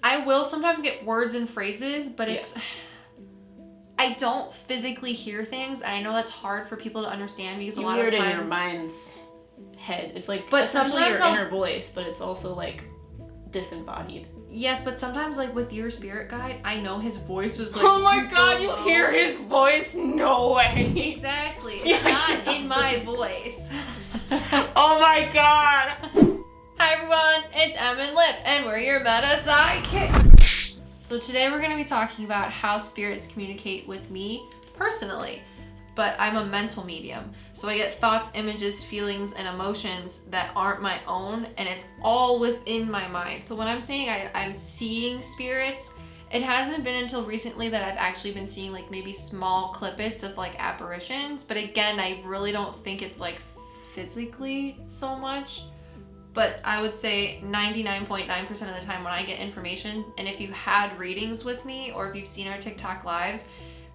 I will sometimes get words and phrases, but it's... I don't physically hear things, and I know that's hard for people to understand because a lot of You the hear time... it in your mind's head. It's like but essentially your sometimes inner voice, but it's also like disembodied. Yes, but sometimes like with your spirit guide, I know his voice is like oh my super god, you low. hear his voice? No way. Exactly. It's not in my voice. Oh my god. Hi everyone, it's Em and Lip, and we're your Meta Psyckicks. So today we're going to be talking about how spirits communicate with me personally. But I'm a mental medium, so I get thoughts, images, feelings, and emotions that aren't my own, and it's all within my mind. So when I'm saying I'm seeing spirits, it hasn't been until recently that I've actually been seeing like maybe small clippets of like apparitions. But again, I really don't think it's like physically so much. But I would say 99.9% of the time when I get information, and if you've had readings with me or if you've seen our TikTok lives,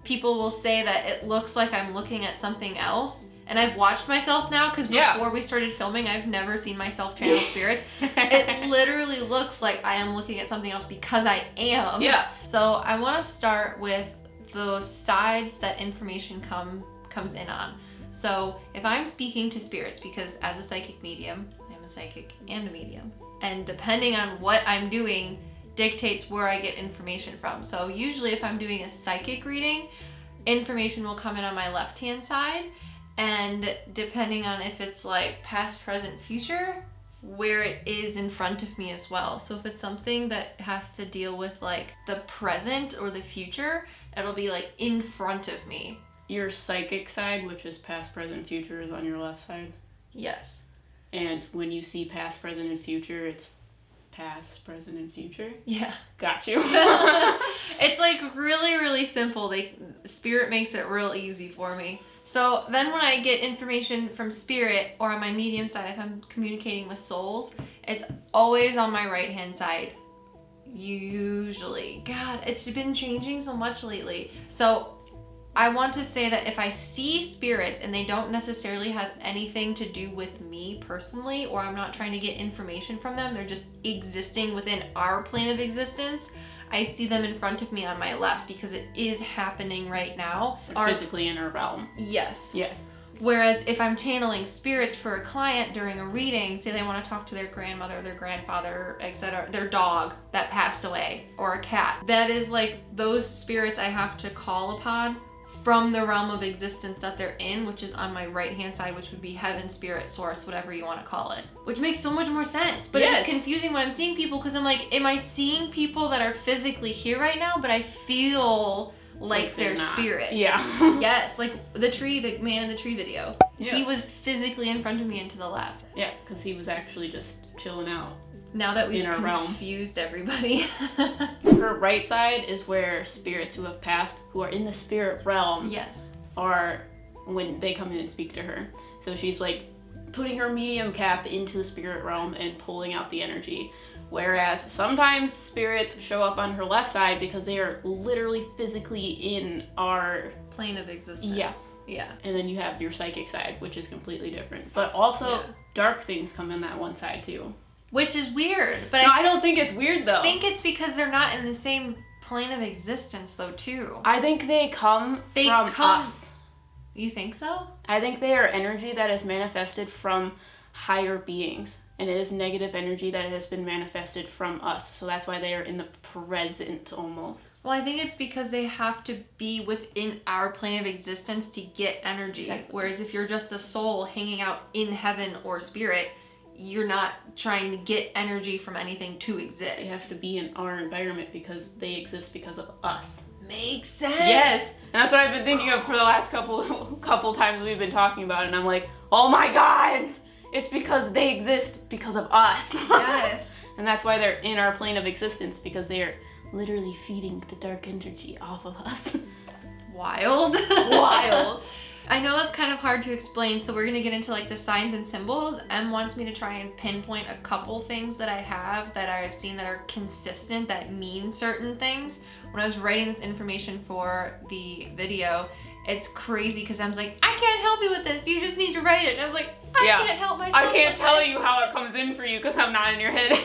people will say that it looks like I'm looking at something else. And I've watched myself now because before we started filming, I've never seen myself channel spirits. It literally looks like I am looking at something else because I am. Yeah. So I want to start with the sides that information comes in on. So if I'm speaking to spirits, because as a psychic medium, I'm a psychic and a medium, and depending on what I'm doing dictates where I get information from. So usually if I'm doing a psychic reading, information will come in on my left hand side, and depending on if it's like past, present, future, where it is in front of me as well. So if it's something that has to deal with like the present or the future, it'll be like in front of me. Your psychic side, which is past, present, future, is on your left side. Yes. And when you see past, present, and future, it's past, present, and future? Yeah. Got you. It's like really, really simple. Spirit makes it real easy for me. So then when I get information from spirit or on my medium side, if I'm communicating with souls, it's always on my right hand side. Usually. God, it's been changing so much lately. So I want to say that if I see spirits and they don't necessarily have anything to do with me personally, or I'm not trying to get information from them, they're just existing within our plane of existence, I see them in front of me on my left because it is happening right now. Physically in our realm. Yes. Yes. Whereas if I'm channeling spirits for a client during a reading, say they want to talk to their grandmother, their grandfather, etc., their dog that passed away, or a cat, that is like those spirits I have to call upon from the realm of existence that they're in, which is on my right hand side, which would be heaven, spirit, source, whatever you want to call it. Which makes so much more sense. But It's confusing when I'm seeing people because I'm like, am I seeing people that are physically here right now, but I feel like they're spirits? Yeah. Yes, like the man in the tree video. Yeah. He was physically in front of me and to the left. Yeah, because he was actually just chilling out. Now that we've in our realm. confused everybody. Her right side is where spirits who have passed, who are in the spirit realm, Yes. are when they come in and speak to her. So she's like putting her medium cap into the spirit realm and pulling out the energy. Whereas sometimes spirits show up on her left side because they are literally physically in our Plane of existence. Yes. Yeah. And then you have your psychic side, which is completely different. But also dark things come in that one side too. Which is weird, but No, I don't think it's weird though. I think it's because they're not in the same plane of existence though too. I think they come from us. You think so? I think they are energy that is manifested from higher beings. And it is negative energy that has been manifested from us. So that's why they are in the present almost. Well, I think it's because they have to be within our plane of existence to get energy. Exactly. Whereas if you're just a soul hanging out in heaven or spirit, you're not trying to get energy from anything to exist. They have to be in our environment because they exist because of us. Makes sense. Yes. And that's what I've been thinking of for the last couple times we've been talking about it. And I'm like, oh my God, it's because they exist because of us. Yes. And that's why they're in our plane of existence, because they are literally feeding the dark energy off of us. Wild. Wild. I know that's kind of hard to explain, so we're going to get into like the signs and symbols. Em wants me to try and pinpoint a couple things that I have that I've seen that are consistent, that mean certain things. When I was writing this information for the video, it's crazy because I was like, I can't help you with this. You just need to write it. And I was like, I can't help myself. I can't with tell this. you how it comes in for you because I'm not in your head.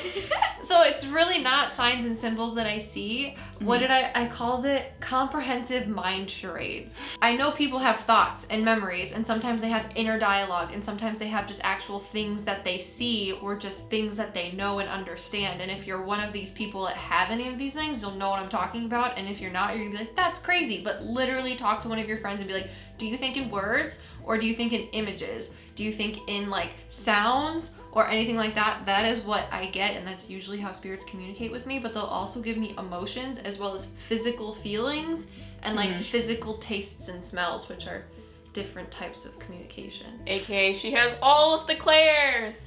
So it's really not signs and symbols that I see. What did I called it? Comprehensive mind charades. I know people have thoughts and memories, and sometimes they have inner dialogue, and sometimes they have just actual things that they see or just things that they know and understand. And if you're one of these people that have any of these things, you'll know what I'm talking about. And if you're not, you're gonna be like, that's crazy. But literally talk to one of your friends and be like, do you think in words or do you think in images? Do you think in like sounds or anything like that? That is what I get, and that's usually how spirits communicate with me. But they'll also give me emotions as well as physical feelings and like physical tastes and smells, which are different types of communication. AKA she has all of the clairs.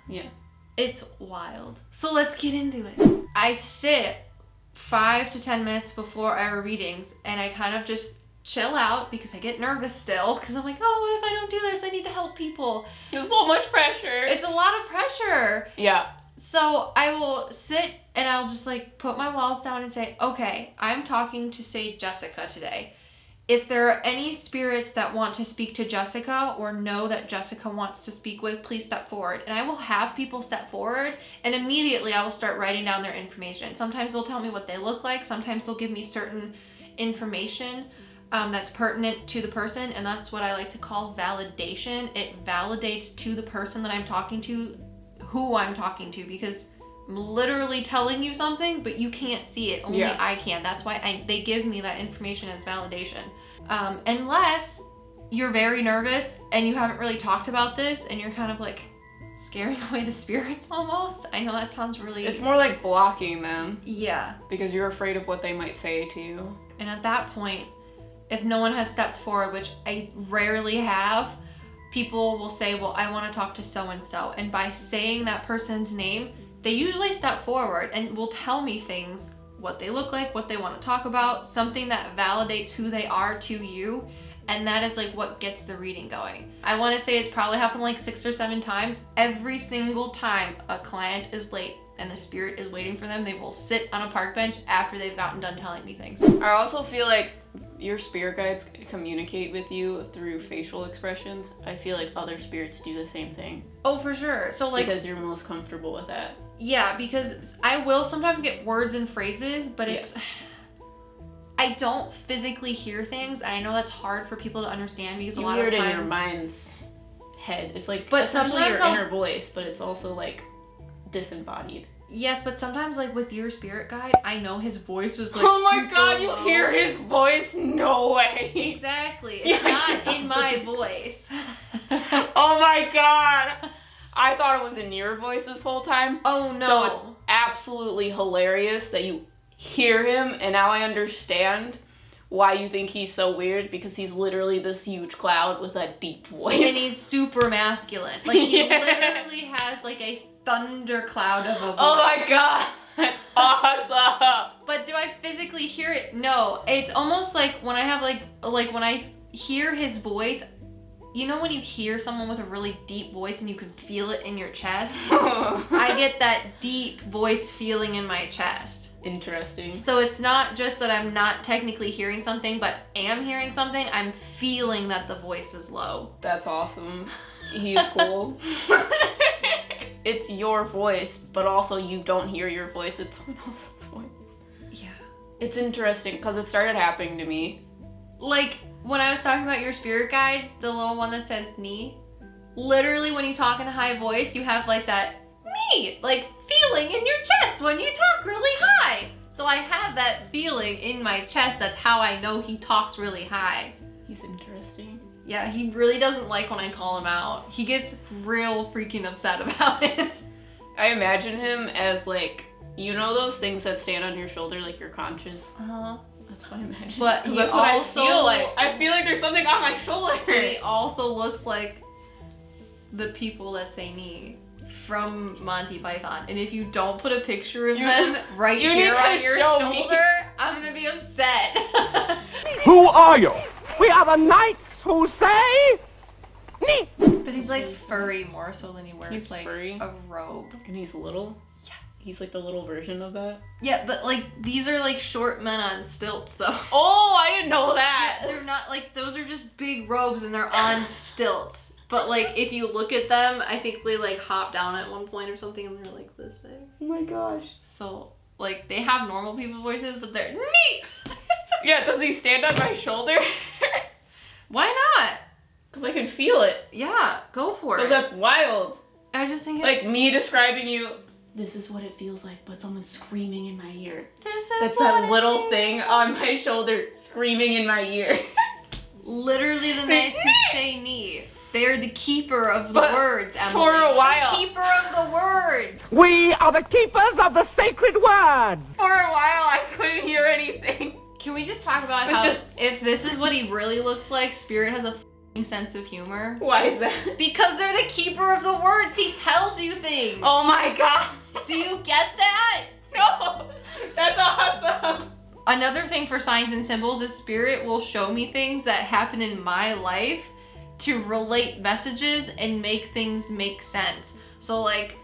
Yeah. It's wild. So let's get into it. I sit 5 to 10 minutes before our readings and I kind of just chill out because I get nervous still because I'm like, oh, what if I don't do this? I need to help people. There's so much pressure. It's a lot of pressure. Yeah. So I will sit and I'll just like put my walls down and say, okay, I'm talking to say Jessica today. If there are any spirits that want to speak to Jessica or know that Jessica wants to speak with, please step forward. And I will have people step forward and immediately I will start writing down their information. Sometimes they'll tell me what they look like. Sometimes they'll give me certain information that's pertinent to the person, and that's what I like to call validation. It validates to the person that I'm talking to who I'm talking to, because I'm literally telling you something, but you can't see it. Only I can. That's why they give me that information as validation. Unless you're very nervous and you haven't really talked about this and you're kind of like scaring away the spirits almost. I know that sounds really... It's more like blocking them. Yeah. Because you're afraid of what they might say to you. And at that point, if no one has stepped forward, which I rarely have, people will say, well, I want to talk to so-and-so. And by saying that person's name, they usually step forward and will tell me things, what they look like, what they want to talk about, something that validates who they are to you. And that is like what gets the reading going. I want to say it's probably happened like 6 or 7 times. Every single time a client is late and the spirit is waiting for them, they will sit on a park bench after they've gotten done telling me things. I also feel like your spirit guides communicate with you through facial expressions. I feel like other spirits do the same thing. Oh, for sure. So like, because you're most comfortable with that. Yeah, because I will sometimes get words and phrases, but it's... I don't physically hear things, and I know that's hard for people to understand because a lot of the time... in your mind's head. It's like but essentially sometimes your inner voice, but it's also like disembodied. Yes, but sometimes like with your spirit guide, I know his voice is like oh my super god, you low. hear his voice? No way. Exactly. It's not in my voice. Oh my god. I thought it was in your voice this whole time. Oh no. So it's absolutely hilarious that you hear him, and now I understand why you think he's so weird, because he's literally this huge cloud with a deep voice. And he's super masculine. Like he literally has like a thundercloud of a voice. Oh my god. That's awesome. But do I physically hear it? No. It's almost like when I have like when I hear his voice, you know when you hear someone with a really deep voice and you can feel it in your chest? I get that deep voice feeling in my chest. Interesting. So it's not just that I'm not technically hearing something, but am hearing something. I'm feeling that the voice is low. That's awesome. He's cool. It's your voice, but also you don't hear your voice. It's someone else's voice. Yeah. It's interesting because it started happening to me. Like when I was talking about your spirit guide, the little one that says "me," literally when you talk in a high voice, you have like that "me" like feeling in your chest when you talk really high. So I have that feeling in my chest. That's how I know he talks really high. He's interesting. Yeah, he really doesn't like when I call him out. He gets real freaking upset about it. I imagine him as like, you know those things that stand on your shoulder like your conscious? Uh-huh. That's what I imagine. But he that's also, what I feel like. I feel like there's something on my shoulder. But he also looks like the people that say "me" from Monty Python. And if you don't put a picture of them right here on your shoulder, I'm gonna be upset. Who are you? We are the knights who say me. But he's like furry more so than he wears He's like furry. a robe. And he's little? Yeah. He's like the little version of that. Yeah, but like these are like short men on stilts though. Oh, I didn't know that. Yeah, they're not like, those are just big robes and they're on stilts. But like if you look at them, I think they like hop down at one point or something and they're like this big. Oh my gosh. So like they have normal people voices, but they're neat. Yeah, does he stand on my shoulder? Why not? Because I can feel it. Yeah, go for Because it. that's wild. I just think it's Like me describing you, this is what it feels like, but someone screaming in my ear. this is That's what that it little is. thing on my shoulder screaming in my ear. Literally the Say knights who say knee. They're the keeper of the But words, Emily. for a while. The keeper of the words. We are the keepers of the sacred words. For a while, I couldn't hear anything. Can we just talk about It's how just- if this is what he really looks like, Spirit has a f***ing sense of humor? Why is that? Because they're the keeper of the words. He tells you things. Oh my god. Do you get that? No. That's awesome. Another thing for signs and symbols is Spirit will show me things that happen in my life to relate messages and make things make sense. So like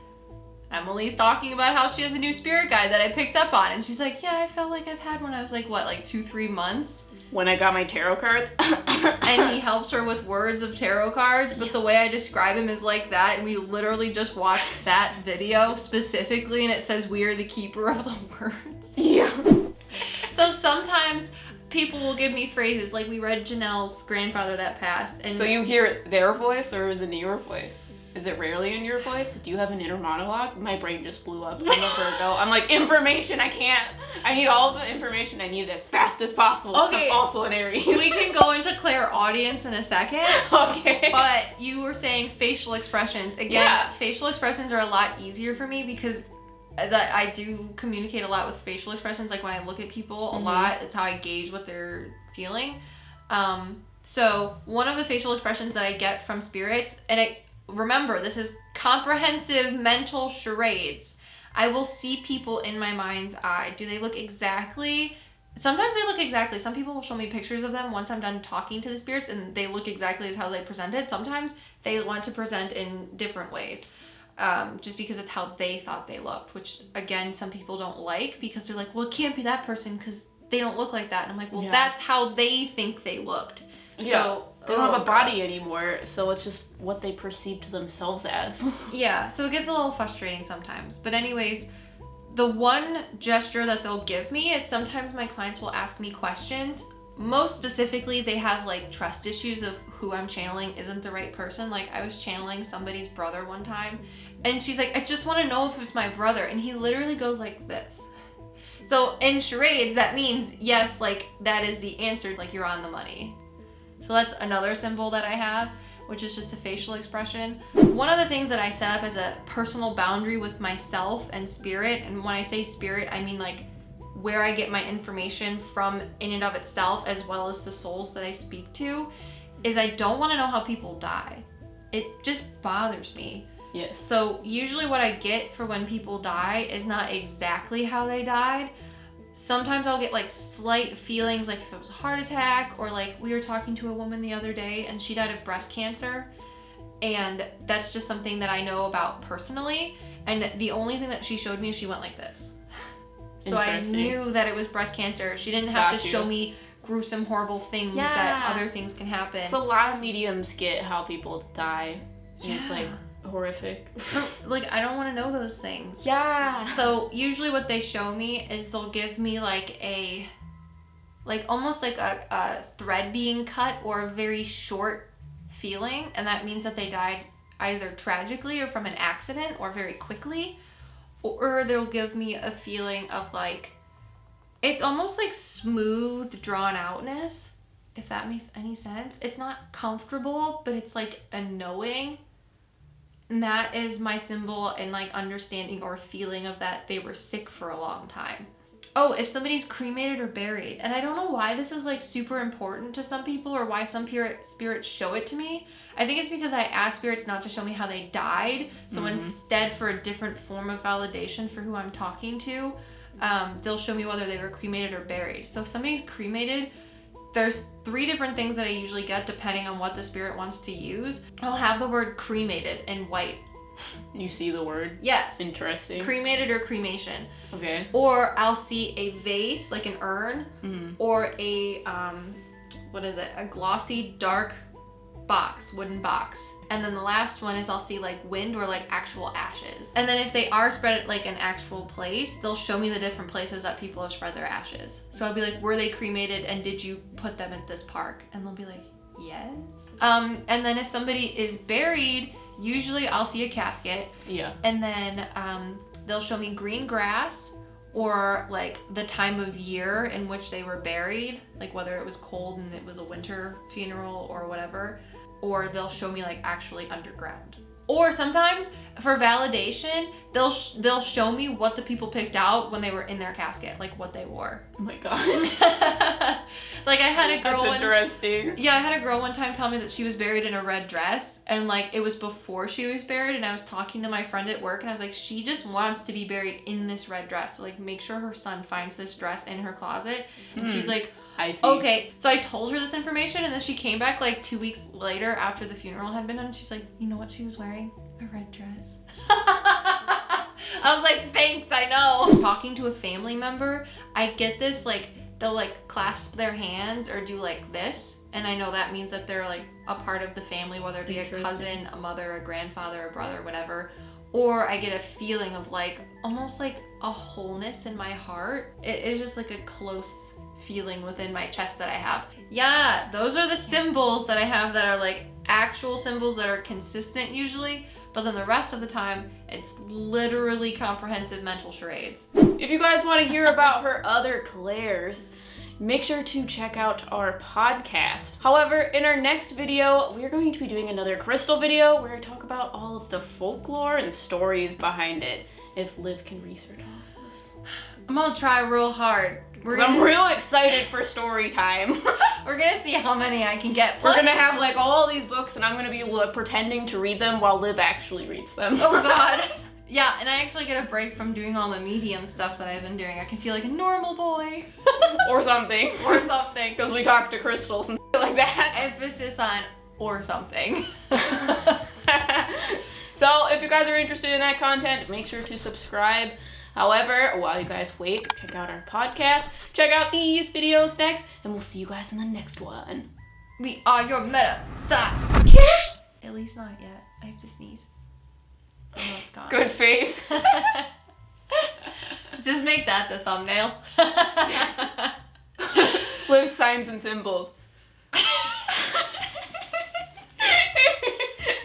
Emily's talking about how she has a new spirit guide that I picked up on, and she's like, yeah, I felt like I've had one. I was like, what, like 2-3 months? When I got my tarot cards. And he helps her with words of tarot cards, but the way I describe him is like that, and we literally just watched that video specifically, and it says we are the keeper of the words. Yeah. So sometimes people will give me phrases, like we read Janelle's grandfather that passed, and So you hear their voice, or is it your voice? Is it rarely in your voice? Do you have an inner monologue? My brain just blew up a Virgo. I'm like, information, I need all the information I need as fast as possible. 'Cause Okay. I'm also an Aries. we can go into Clairaudience in a second. Okay. But you were saying facial expressions. Again, Yeah. facial expressions are a lot easier for me because that I do communicate a lot with facial expressions. Like when I look at people a lot, it's how I gauge what they're feeling. So one of the facial expressions that I get from spirits, and remember, this is comprehensive mental charades. I will see people in my mind's eye. Do they look exactly? Sometimes they look exactly. Some people will show me pictures of them once I'm done talking to the spirits and they look exactly as how they presented. Sometimes they want to present in different ways. Just because it's how they thought they looked, which again, some people don't like because they're like, well, it can't be that person because they don't look like that. And I'm like, well, Yeah. that's how they think they looked. Yeah. So They don't have a God. body anymore, so it's just what they perceive to themselves as. Yeah, so it gets a little frustrating sometimes. But anyways, the one gesture that they'll give me is sometimes my clients will ask me questions. Most specifically, they have like trust issues of who I'm channeling isn't the right person. Like I was channeling somebody's brother one time and she's like, I just want to know if it's my brother. And he literally goes like this. So in charades, that means yes, like that is the answer, like you're on the money. So that's another symbol that I have, which is just a facial expression. One of the things that I set up as a personal boundary with myself and spirit, and when I say spirit, I mean like where I get my information from in and of itself, as well as the souls that I speak to, is I don't want to know how people die. It just bothers me. Yes. So usually what I get for when people die is not exactly how they died. Sometimes I'll get like slight feelings, like if it was a heart attack, or like we were talking to a woman the other day and she died of breast cancer, and that's just something that I know about personally, and the only thing that she showed me is she went like this. So I Interesting. knew that it was breast cancer. She didn't have Got to you. show me gruesome, horrible things Yeah. that other things can happen. So a lot of mediums get how people die. And it's like horrific. Like I don't want to know those things. Yeah. So usually what they show me is they'll give me like almost like a thread being cut or a very short feeling, and that means that they died either tragically or from an accident or very quickly, or they'll give me a feeling of like, it's almost like smooth drawn outness, if that makes any sense. It's not comfortable, but it's like a knowing. And that is my symbol and like understanding or feeling of that they were sick for a long time. Oh, if somebody's cremated or buried. And I don't know why this is like super important to some people or why some spirits show it to me. I think it's because I ask spirits not to show me how they died. So instead, for a different form of validation for who I'm talking to, they'll show me whether they were cremated or buried. So if somebody's cremated, there's 3 different things that I usually get depending on what the spirit wants to use. I'll have the word cremated in white. You see the word? Yes. Interesting. Cremated or cremation. Okay. Or I'll see a vase, like an urn, or a, what is it? A glossy, dark box, wooden box. And then the last one is I'll see like wind or like actual ashes. And then if they are spread at like an actual place, they'll show me the different places that people have spread their ashes. So I'll be like, were they cremated and did you put them at this park? And they'll be like, yes. And then if somebody is buried, usually I'll see a casket. Yeah. And then they'll show me green grass or like the time of year in which they were buried, like whether it was cold and it was a winter funeral or whatever, or they'll show me like actually underground. Or sometimes for validation, they'll show me what the people picked out when they were in their casket, like what they wore. Oh my god. Like I had a girl. That's interesting. Yeah, I had a girl one time tell me that she was buried in a red dress, and like it was before she was buried, and I was talking to my friend at work, and I was like, she just wants to be buried in this red dress. So like make sure her son finds this dress in her closet. And she's like, I see. okay. So I told her this information, and then she came back like 2 weeks later after the funeral had been done, and she's like, you know what she was wearing? A red dress. I was like, thanks, I know. Talking to a family member, I get this like, they'll like clasp their hands or do like this, and I know that means that they're like a part of the family, whether it be a cousin, a mother, a grandfather, a brother, whatever. Or I get a feeling of like almost like a wholeness in my heart. It is just like a close feeling within my chest that I have. Yeah, those are the symbols that I have that are like actual symbols that are consistent usually, but then the rest of the time it's literally comprehensive mental charades. If you guys want to hear about her other clairs, make sure to check out our podcast. However, in our next video, we're going to be doing another crystal video where I talk about all of the folklore and stories behind it, if Liv can research all of those. I'm gonna try real hard. I'm real excited for story time. We're gonna see how many I can get. We're gonna have like all these books, and I'm gonna be pretending to read them while Liv actually reads them. Oh god. Yeah, and I actually get a break from doing all the medium stuff that I've been doing. I can feel like a normal boy. Or something. Or something. Because we talk to crystals and like that. Emphasis on or something. So if you guys are interested in that content, make sure to subscribe. However, while you guys wait, check out our podcast, check out these videos next, and we'll see you guys in the next one. We are your Meta Psyckicks. At least not yet. I have to sneeze. Oh no, it's gone. Good face. Just make that the thumbnail. Live signs and symbols.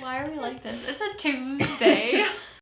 Why are we like this? It's a Tuesday.